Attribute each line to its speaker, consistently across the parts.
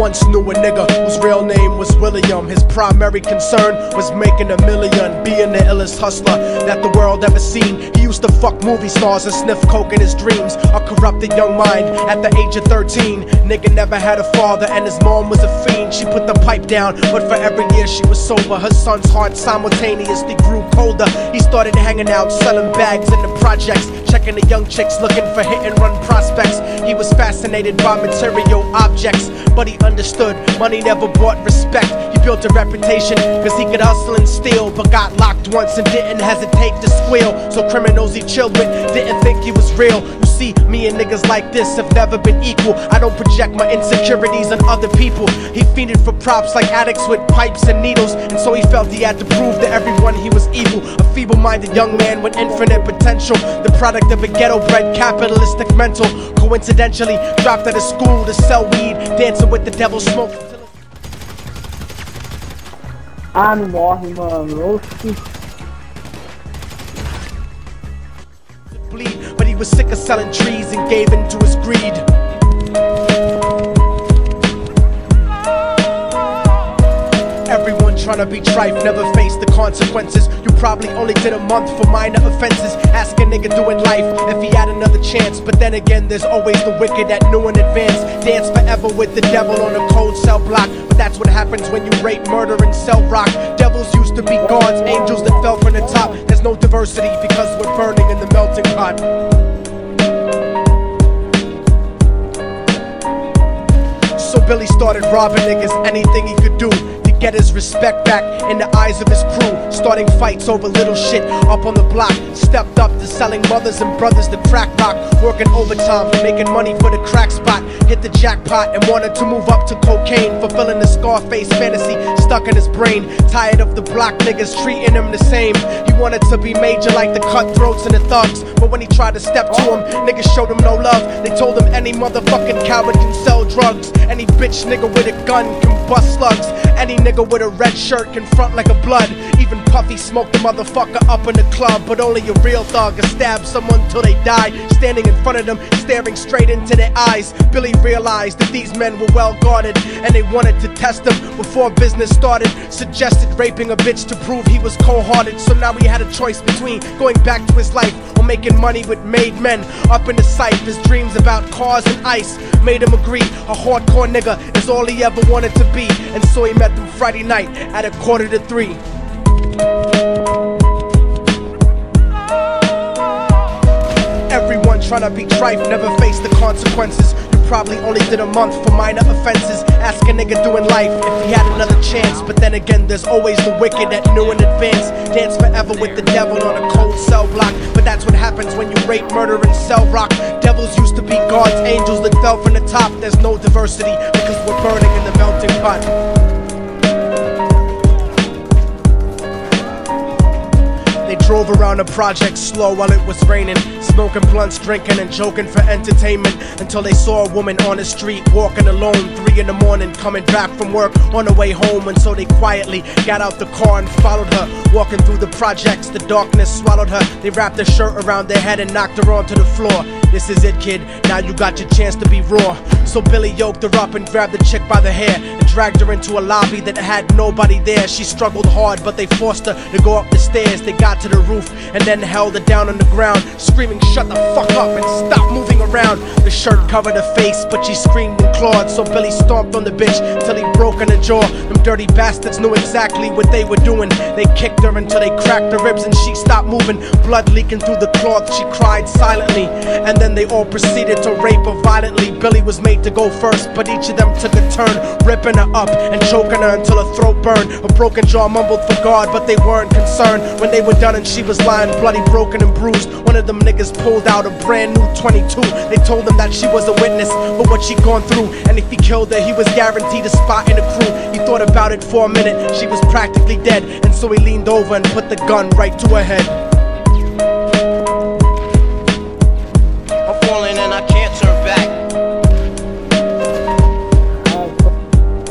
Speaker 1: once knew a nigga whose real name was William. His primary concern was making $1 million, being the illest hustler that the world ever seen. He used to fuck movie stars and sniff coke in his dreams. A corrupted young mind at the age of 13. Nigga never had a father and his mom was a fiend. She put the pipe down, but for every year she was sober, her son's heart simultaneously grew colder. He started hanging out, selling bags in the projects, checking the young chicks looking for hit and run prospects. He was fascinated by material objects, but he understood money never bought respect. He built a reputation cause he could hustle and steal, but got locked once and didn't hesitate to squeal. So criminals he chilled with didn't think he was real. You see, me and niggas like this have never been equal. I don't project my insecurities on other people. He fiended for props like addicts with pipes and needles, and so he felt he had to prove to everyone he was evil. A feeble-minded young man with infinite potential, the product of a ghetto-bred capitalistic mental. Coincidentally dropped out of school to sell weed, dancing with the devil, smoking till
Speaker 2: Ah, não morre, mano. Oxi.
Speaker 1: bleed, but he was sick of selling trees and gave in to his greed. Everyone trying to be trife never faced the consequences. You probably only did a month for minor offenses. Ask a nigga doing life if he had another chance. But then again, there's always the wicked that knew in advance. Dance forever with the devil on a cold cell block. But that's what happens when you rape, murder, and sell rock. Devils used to be gods, angels that fell from the top. There's no diversity because we're burning in the melting pot. So Billy started robbing niggas, anything he could do to get his respect back in the eyes of his crew. Starting fights over little shit up on the block. Stepped up to selling mothers and brothers the crack rock. Working overtime, making money for the crack spot. Hit the jackpot and wanted to move up to cocaine. Fulfilling the Scarface fantasy stuck in his brain. Tired of the block niggas treating him the same. He wanted to be major like the cutthroats and the thugs. But when he tried to step to him, niggas showed him no love. They told him any motherfucking coward can sell drugs. Any bitch nigga with a gun can bust slugs. Any nigga with a red shirt can front like a blood. Even Puffy smoked the motherfucker up in the club. But only a real thug can stab someone till they die. Standing in front of them, staring straight into their eyes, Billy realized that these men were well guarded, and they wanted to test him before business started. Suggested raping a bitch to prove he was cold-hearted. So now he had a choice between going back to his life or making money with made men. Up in the sight, his dreams about cars and ice made him agree a hardcore nigga is all he ever wanted to be. And so he met them Friday night at 2:45. Everyone trying to be trife never faced the consequences. You probably only did a month for minor offenses. Ask a nigga doing life if he had another chance. But then again, there's always the wicked that knew in advance. Dance forever with the devil on a cold cell block. But that's what happens when you rape, murder, and sell rock. Devils used to be gods, angels that fell from the top. There's no diversity because we're burning in the melting pot. They drove around the project slow while it was raining, smoking blunts, drinking and joking for entertainment, until they saw a woman on the street walking alone, 3 in the morning, coming back from work on her way home. And so they quietly got out the car and followed her. Walking through the projects, the darkness swallowed her. They wrapped her shirt around their head and knocked her onto the floor. This is it, kid, now you got your chance to be raw. So Billy yoked her up and grabbed the chick by the hair and dragged her into a lobby that had nobody there. She struggled hard, but they forced her to go up the stairs. They got to the roof and then held her down on the ground, screaming, "Shut the fuck up and stop moving around." The shirt covered her face, but she screamed and clawed. So Billy stomped on the bitch till he broke in her jaw. Them dirty bastards knew exactly what they were doing. They kicked her until they cracked her ribs and she stopped moving. Blood leaking through the cloth, she cried silently. And then they all proceeded to rape her violently. Billy was made to go first, but each of them took a turn, ripping her up and choking her until her throat burned. Her broken jaw mumbled for God, but they weren't concerned. When they were done and she was lying bloody, broken and bruised, one of them niggas pulled out a brand new 22. They told them that she was a witness for what she'd gone through, and if he killed her, he was guaranteed a spot in the crew. He thought about it for a minute, she was practically dead, and so he leaned over and put the gun right to her head.
Speaker 3: I'm falling and I can't turn back.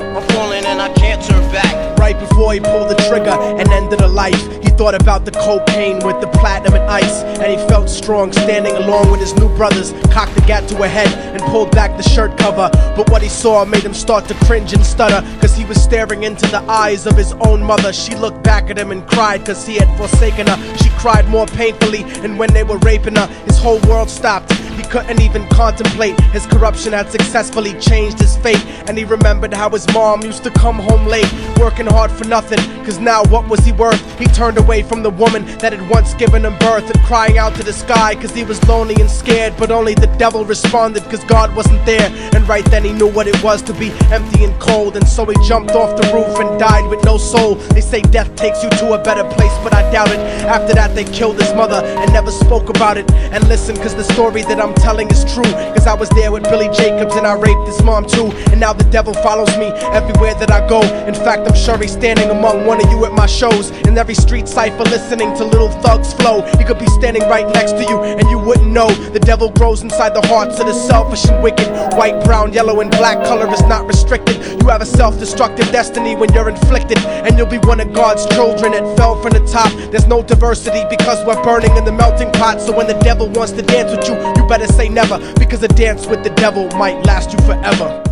Speaker 3: I'm falling and I can't turn back.
Speaker 1: Right before he pulled the trigger and ended her life, he thought about the cocaine with the platinum and ice, and he felt strong standing along with his new brothers. Cocked the gat to a head and pulled back the shirt cover, but what he saw made him start to cringe and stutter, cause he was staring into the eyes of his own mother. She looked back at him and cried cause he had forsaken her. She cried more painfully, and when they were raping her, his whole world stopped. He couldn't even contemplate. His corruption had successfully changed his fate, and he remembered how his mom used to come home late, working hard for nothing, cause now what was he worth? He turned away from the woman that had once given him birth, and crying out to the sky cause he was lonely and scared, but only the devil responded cause God wasn't there. And right then he knew what it was to be empty and cold, and so he jumped off the roof and died with no soul. They say death takes you to a better place, but I doubt it. After that they killed his mother and never spoke about it. And listen, cause the story that I'm telling is true, cause I was there with Billy Jacobs and I raped his mom too. And now the devil follows me everywhere that I go. In fact, I'm sure he's standing among one of you at my shows, in every street cipher listening to Little Thug's flow. He could be standing right next to you and you wouldn't know. The devil grows inside the hearts of the selfish and wicked. White, brown, yellow and black color is not restricted. You have a self-destructive destiny when you're inflicted, and you'll be one of God's children that fell from the top. There's no diversity because we're burning in the melting pot. So when the devil wants to dance with you, you better say never, because a dance with the devil might last you forever.